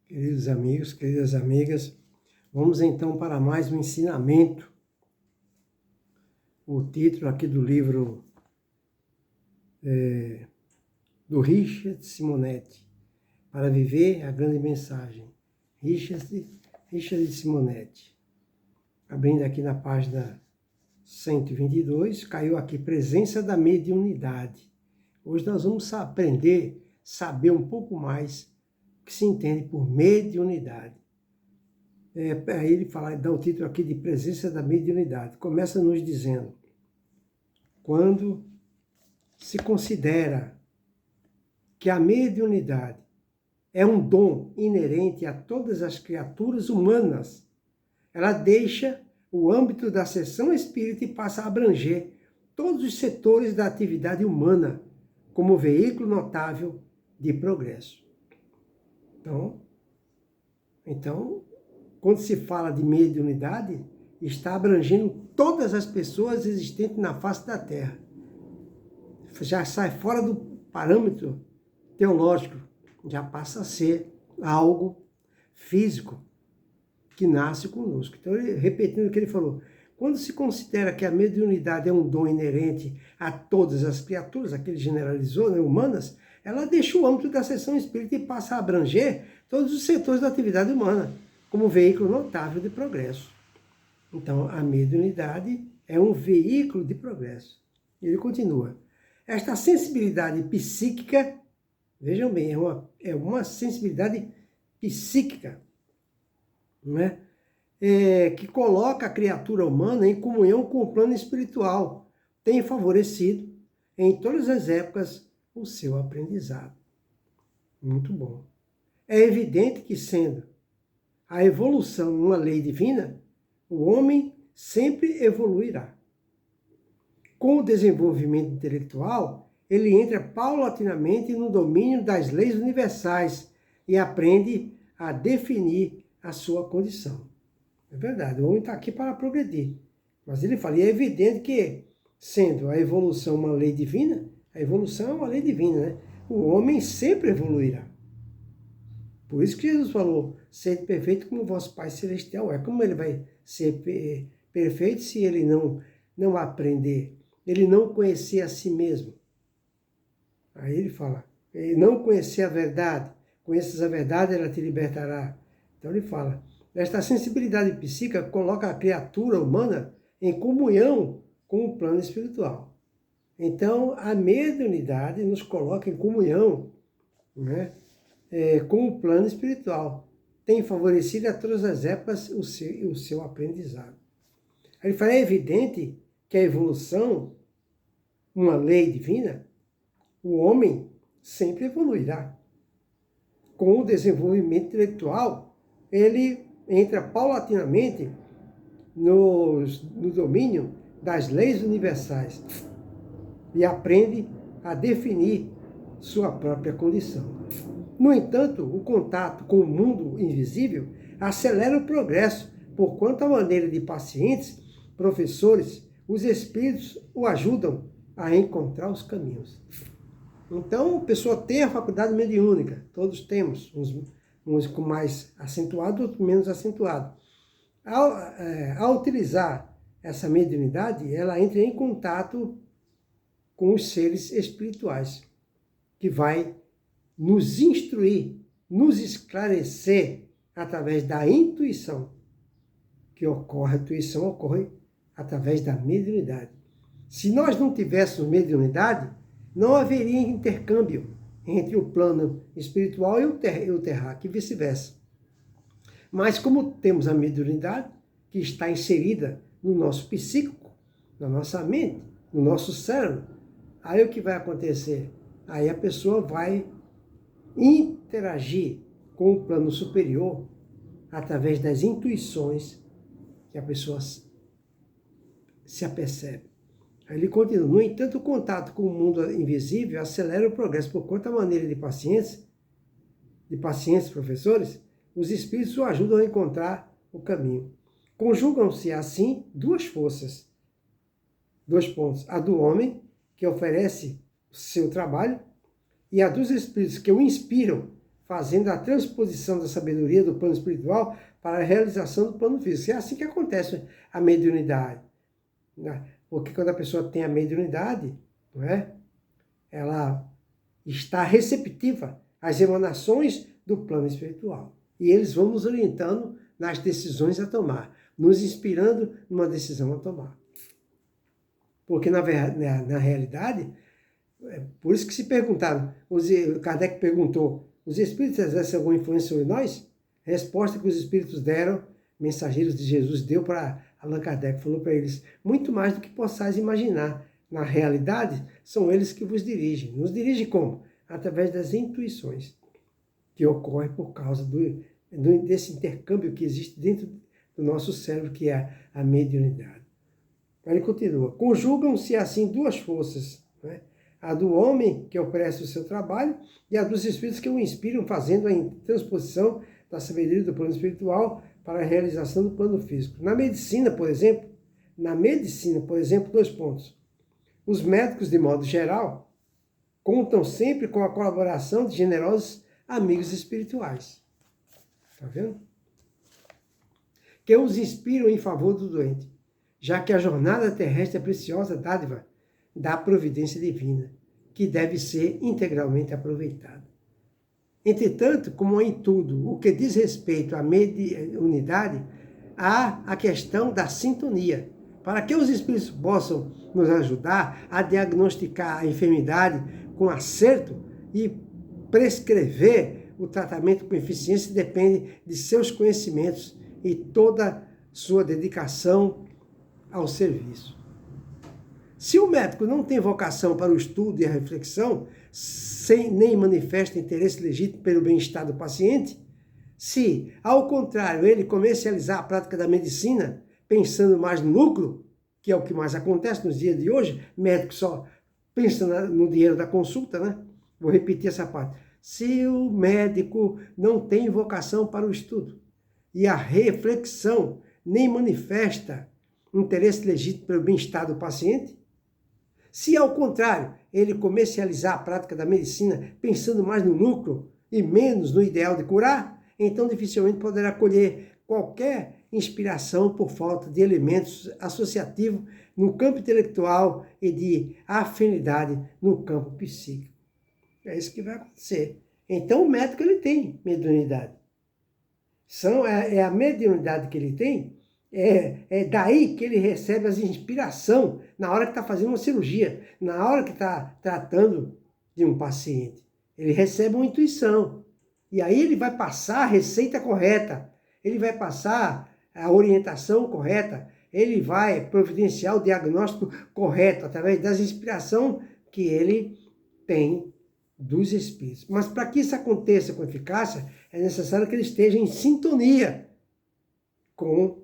Queridos amigos, queridas amigas, vamos então para mais um ensinamento. O título aqui do livro do Richard Simonetti, Para Viver a Grande Mensagem. Richard Simonetti. Abrindo aqui na página 122, caiu aqui Presença da Mediunidade. Hoje nós vamos saber um pouco mais que se entende por mediunidade. Aí ele dá o título aqui de Presença da Mediunidade. Começa nos dizendo: quando se considera que a mediunidade é um dom inerente a todas as criaturas humanas, ela deixa o âmbito da seção espírita e passa a abranger todos os setores da atividade humana como veículo notável de progresso. Então, quando se fala de mediunidade, está abrangendo todas as pessoas existentes na face da Terra. Já sai fora do parâmetro teológico, já passa a ser algo físico que nasce conosco. Então, repetindo o que ele falou, quando se considera que a mediunidade é um dom inerente a todas as criaturas, aqui ele generalizou, né, humanas, ela deixa o âmbito da seção espírita e passa a abranger todos os setores da atividade humana, como veículo notável de progresso. Então, a mediunidade é um veículo de progresso. Ele continua. Esta sensibilidade psíquica, vejam bem, é uma sensibilidade psíquica, não é? Que coloca a criatura humana em comunhão com o plano espiritual, tem favorecido em todas as épocas o seu aprendizado. Muito bom. É evidente que, sendo a evolução uma lei divina, o homem sempre evoluirá. Com o desenvolvimento intelectual, ele entra paulatinamente no domínio das leis universais e aprende a definir a sua condição. É verdade, o homem está aqui para progredir. Mas ele fala, e é evidente que, sendo a evolução uma lei divina, a evolução é uma lei divina, né? O homem sempre evoluirá. Por isso que Jesus falou, sede perfeito como vosso Pai Celestial é. Como ele vai ser perfeito se ele não aprender, ele não conhecer a si mesmo? Aí ele fala, não conhecer a verdade, conheces a verdade, ela te libertará. Então ele fala, esta sensibilidade psíquica coloca a criatura humana em comunhão com o plano espiritual. Então, a mediunidade nos coloca em comunhão, né, com o plano espiritual. Tem favorecido a todas as épocas o seu aprendizado. Aí ele fala, é evidente que a evolução, uma lei divina, o homem sempre evoluirá. Com o desenvolvimento intelectual, ele entra paulatinamente no domínio das leis universais e aprende a definir sua própria condição. No entanto, o contato com o mundo invisível acelera o progresso, porquanto a maneira de pacientes, professores, os espíritos o ajudam a encontrar os caminhos. Então, a pessoa tem a faculdade mediúnica, todos temos, uns com mais acentuado, outros menos acentuado. Ao utilizar essa mediunidade, ela entra em contato com os seres espirituais, que vai nos instruir, nos esclarecer através da intuição, a intuição ocorre através da mediunidade. Se nós não tivéssemos mediunidade, não haveria intercâmbio entre o plano espiritual e o terráqueo e vice-versa. Mas como temos a mediunidade, que está inserida no nosso psíquico, na nossa mente, no nosso cérebro, aí o que vai acontecer? Aí a pessoa vai interagir com o plano superior através das intuições que a pessoa se apercebe. Aí ele continua, no entanto, o contato com o mundo invisível acelera o progresso, por conta da maneira de pacientes, professores, os espíritos o ajudam a encontrar o caminho. Conjugam-se assim duas forças, dois pontos, a do homem, que oferece o seu trabalho, e a dos espíritos que o inspiram fazendo a transposição da sabedoria do plano espiritual para a realização do plano físico. É assim que acontece a mediunidade, né? Porque quando a pessoa tem a mediunidade, não é? Ela está receptiva às emanações do plano espiritual. E eles vão nos orientando nas decisões a tomar, nos inspirando numa decisão a tomar. Porque, na realidade, por isso que se perguntaram, Kardec perguntou, os espíritos exercem alguma influência sobre nós? A resposta que os espíritos deram, mensageiros de Jesus, deu para Allan Kardec, falou para eles, muito mais do que possais imaginar. Na realidade, são eles que vos dirigem. Nos dirigem como? Através das intuições que ocorrem por causa desse intercâmbio que existe dentro do nosso cérebro, que é a mediunidade. Ele continua, conjugam-se assim duas forças, né? A do homem que oferece o seu trabalho e a dos espíritos que o inspiram, fazendo a transposição da sabedoria do plano espiritual para a realização do plano físico. Na medicina, por exemplo, 2 pontos. Os médicos, de modo geral, contam sempre com a colaboração de generosos amigos espirituais. Está vendo? Que os inspiram em favor do doente, já que a jornada terrestre é preciosa dádiva da providência divina, que deve ser integralmente aproveitada. Entretanto, como em tudo o que diz respeito à mediunidade, há a questão da sintonia. Para que os espíritos possam nos ajudar a diagnosticar a enfermidade com acerto e prescrever o tratamento com eficiência, depende de seus conhecimentos e toda sua dedicação ao serviço. Se o médico não tem vocação para o estudo e a reflexão, nem manifesta interesse legítimo pelo bem-estar do paciente, se, ao contrário, ele comercializar a prática da medicina, pensando mais no lucro, que é o que mais acontece nos dias de hoje, médico só pensa no dinheiro da consulta, né? Vou repetir essa parte. Se o médico não tem vocação para o estudo e a reflexão, nem manifesta interesse legítimo pelo bem-estar do paciente, se, ao contrário, ele comercializar a prática da medicina pensando mais no lucro e menos no ideal de curar, então dificilmente poderá colher qualquer inspiração por falta de elementos associativos no campo intelectual e de afinidade no campo psíquico. É isso que vai acontecer. Então o médico ele tem mediunidade. É a mediunidade que ele tem, é daí que ele recebe as inspirações na hora que está fazendo uma cirurgia, na hora que está tratando de um paciente. Ele recebe uma intuição. E aí ele vai passar a receita correta, ele vai passar a orientação correta, ele vai providenciar o diagnóstico correto, através das inspirações que ele tem dos espíritos. Mas para que isso aconteça com eficácia, é necessário que ele esteja em sintonia com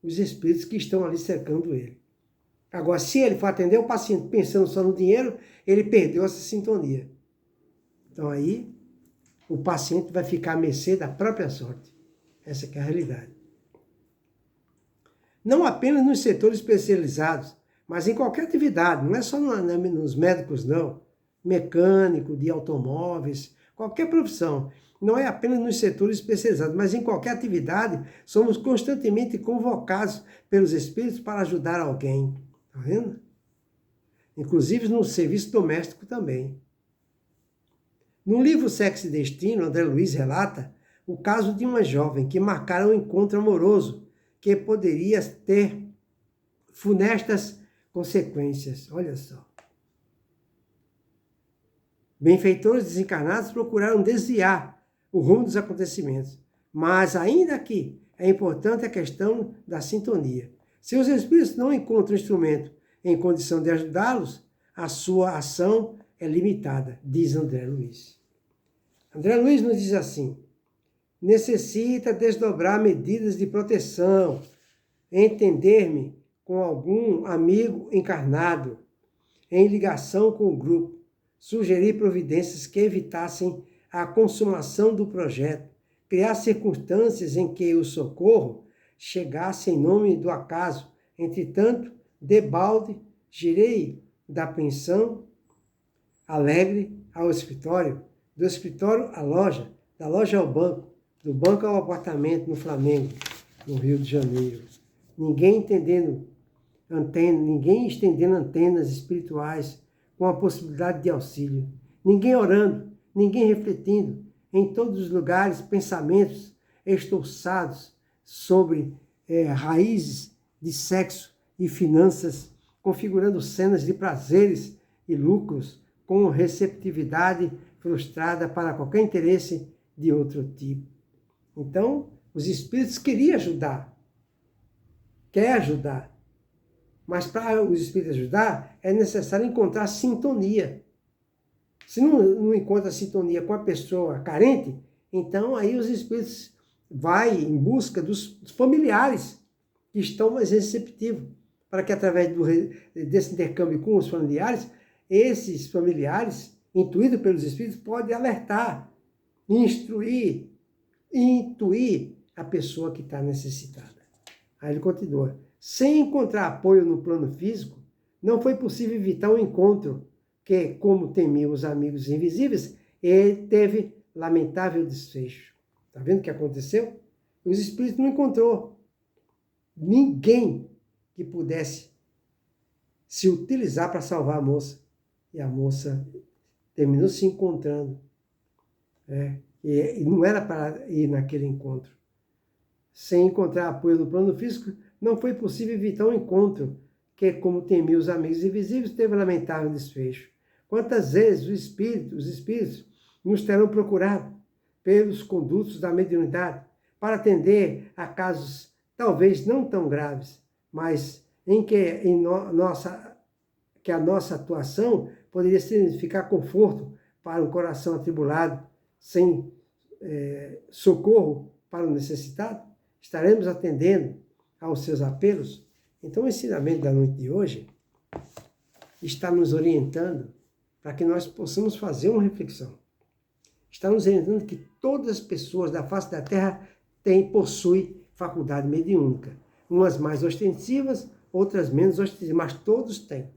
os espíritos que estão ali cercando ele. Agora, se ele for atender o paciente pensando só no dinheiro, ele perdeu essa sintonia. Então aí, o paciente vai ficar à mercê da própria sorte. Essa que é a realidade. Não apenas nos setores especializados, mas em qualquer atividade, não é só nos médicos, não. Mecânico, de automóveis, qualquer profissão. Não é apenas nos setores especializados, mas em qualquer atividade, somos constantemente convocados pelos espíritos para ajudar alguém. Está vendo? Inclusive no serviço doméstico também. No livro Sexo e Destino, André Luiz relata o caso de uma jovem que marcara um encontro amoroso que poderia ter funestas consequências. Olha só. Benfeitores desencarnados procuraram desviar o rumo dos acontecimentos, mas ainda aqui é importante a questão da sintonia. Se os espíritos não encontram instrumento em condição de ajudá-los, a sua ação é limitada, diz André Luiz. André Luiz nos diz assim: necessita desdobrar medidas de proteção, entender-me com algum amigo encarnado, em ligação com o grupo, sugerir providências que evitassem a consumação do projeto, criar circunstâncias em que o socorro chegasse em nome do acaso. Entretanto, debalde, girei da pensão alegre ao escritório, do escritório à loja, da loja ao banco, do banco ao apartamento no Flamengo, no Rio de Janeiro. Ninguém estendendo antenas espirituais com a possibilidade de auxílio. Ninguém orando, ninguém refletindo. Em todos os lugares, pensamentos estouçados sobre raízes de sexo e finanças, configurando cenas de prazeres e lucros com receptividade frustrada para qualquer interesse de outro tipo. Então, os espíritos queriam ajudar, quer ajudar, mas para os espíritos ajudar, é necessário encontrar sintonia. Se não encontra sintonia com a pessoa carente, então aí os espíritos vão em busca dos familiares que estão mais receptivos, para que através desse intercâmbio com os familiares, esses familiares, intuídos pelos espíritos, podem alertar, instruir, intuir a pessoa que está necessitada. Aí ele continua. Sem encontrar apoio no plano físico, não foi possível evitar um encontro que, como temiam os amigos invisíveis, ele teve lamentável desfecho. Está vendo o que aconteceu? Os espíritos não encontrou ninguém que pudesse se utilizar para salvar a moça. E a moça terminou se encontrando. E não era para ir naquele encontro. Sem encontrar apoio no plano físico, não foi possível evitar um encontro que, como temiam os amigos invisíveis, teve lamentável desfecho. Quantas vezes os espíritos nos terão procurado pelos condutos da mediunidade para atender a casos talvez não tão graves, mas em que a nossa atuação poderia significar conforto para um coração atribulado, sem socorro para o necessitado? Estaremos atendendo aos seus apelos? Então, o ensinamento da noite de hoje está nos orientando para que nós possamos fazer uma reflexão. Está nos orientando que todas as pessoas da face da Terra possuem faculdade mediúnica. Umas mais ostensivas, outras menos ostensivas, mas todos têm.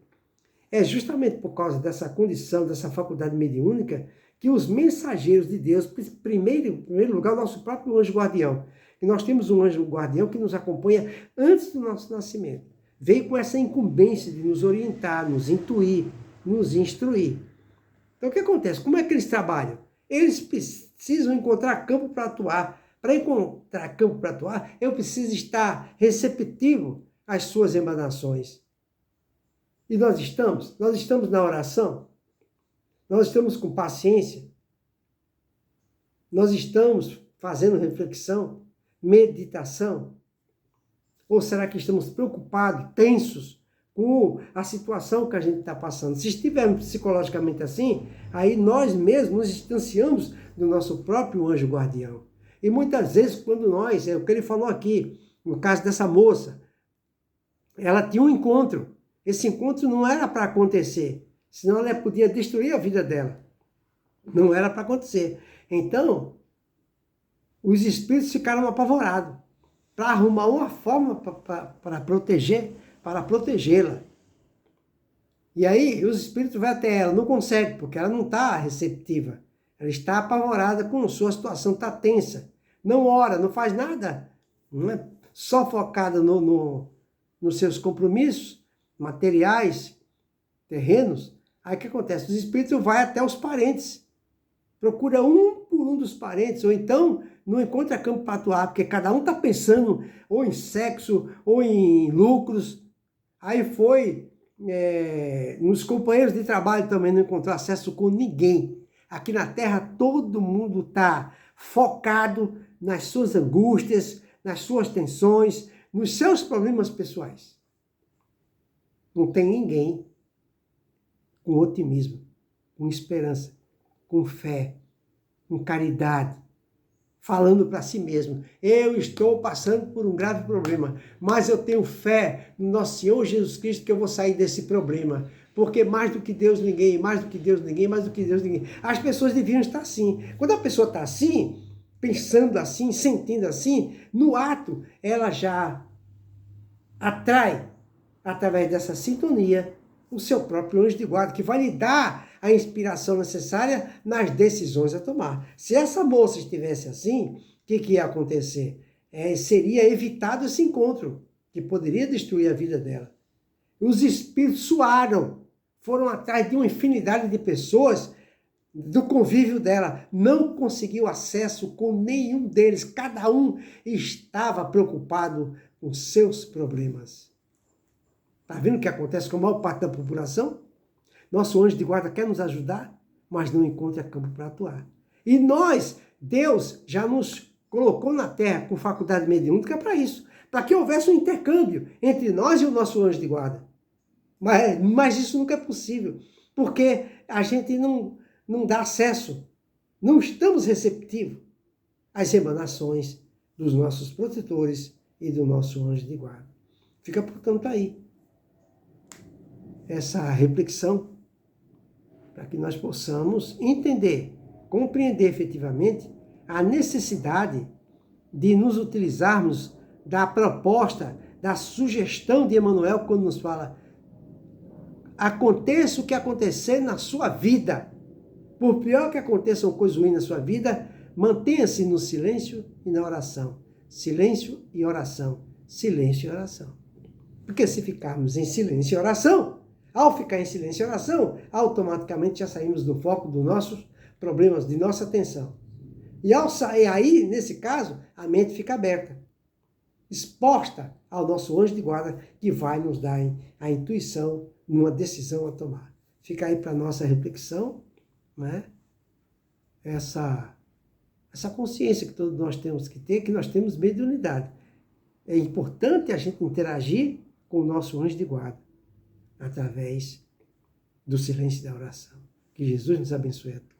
É justamente por causa dessa condição, dessa faculdade mediúnica, que os mensageiros de Deus, em primeiro lugar, o nosso próprio anjo guardião, e nós temos um anjo guardião que nos acompanha antes do nosso nascimento, veio com essa incumbência de nos orientar, nos intuir, nos instruir. Então o que acontece? Como é que eles trabalham? Eles precisam encontrar campo para atuar. Para encontrar campo para atuar, eu preciso estar receptivo às suas emanações. E nós estamos na oração, nós estamos com paciência, nós estamos fazendo reflexão, meditação, ou será que estamos preocupados, tensos com a situação que a gente está passando? Se estivermos psicologicamente assim, aí nós mesmos nos distanciamos do nosso próprio anjo guardião. E muitas vezes, quando nós, é o que ele falou aqui, no caso dessa moça, ela tinha um encontro. Esse encontro não era para acontecer, senão ela podia destruir a vida dela. Não era para acontecer. Então, os espíritos ficaram apavorados para arrumar uma forma para protegê-la. E aí, os espíritos vão até ela, não consegue, porque ela não está receptiva. Ela está apavorada com sua situação, está tensa. Não ora, não faz nada. Não é só focada nos seus compromissos materiais, terrenos. Aí o que acontece? Os espíritos vão até os parentes. Procura um por um dos parentes, ou então não encontra campo para atuar, porque cada um está pensando ou em sexo, ou em lucros. Aí foi, nos companheiros de trabalho também não encontrou acesso com ninguém. Aqui na Terra todo mundo está focado nas suas angústias, nas suas tensões, nos seus problemas pessoais. Não tem ninguém com otimismo, com esperança, com fé, com caridade, falando para si mesmo: eu estou passando por um grave problema, mas eu tenho fé no nosso Senhor Jesus Cristo que eu vou sair desse problema. Porque mais do que Deus ninguém, mais do que Deus ninguém, mais do que Deus ninguém. As pessoas deviam estar assim. Quando a pessoa está assim, pensando assim, sentindo assim, no ato, ela já atrai, através dessa sintonia, o seu próprio anjo de guarda, que vai lhe dar a inspiração necessária nas decisões a tomar. Se essa moça estivesse assim, o que ia acontecer? Seria evitado esse encontro, que poderia destruir a vida dela. Os espíritos suaram, foram atrás de uma infinidade de pessoas do convívio dela, não conseguiu acesso com nenhum deles, cada um estava preocupado com seus problemas. Está vendo o que acontece com a maior parte da população? Nosso anjo de guarda quer nos ajudar, mas não encontra campo para atuar. E nós, Deus já nos colocou na Terra com faculdade mediúnica para isso, para que houvesse um intercâmbio entre nós e o nosso anjo de guarda. Mas isso nunca é possível, porque a gente não dá acesso, não estamos receptivos às emanações dos nossos protetores e do nosso anjo de guarda. Fica, portanto, aí essa reflexão para que nós possamos entender, compreender efetivamente a necessidade de nos utilizarmos da proposta, da sugestão de Emmanuel quando nos fala: aconteça o que acontecer na sua vida, por pior que aconteça uma coisa ruim na sua vida, mantenha-se no silêncio e na oração. Silêncio e oração. Silêncio e oração. Porque se ficarmos em silêncio e oração, ao ficar em silêncio e oração, automaticamente já saímos do foco dos nossos problemas, de nossa atenção. E ao sair aí, nesse caso, a mente fica aberta, exposta ao nosso anjo de guarda, que vai nos dar a intuição numa decisão a tomar. Fica aí para a nossa reflexão, né? Essa consciência que todos nós temos que ter, que nós temos mediunidade. É importante a gente interagir com o nosso anjo de guarda, através do silêncio e da oração. Que Jesus nos abençoe a todos.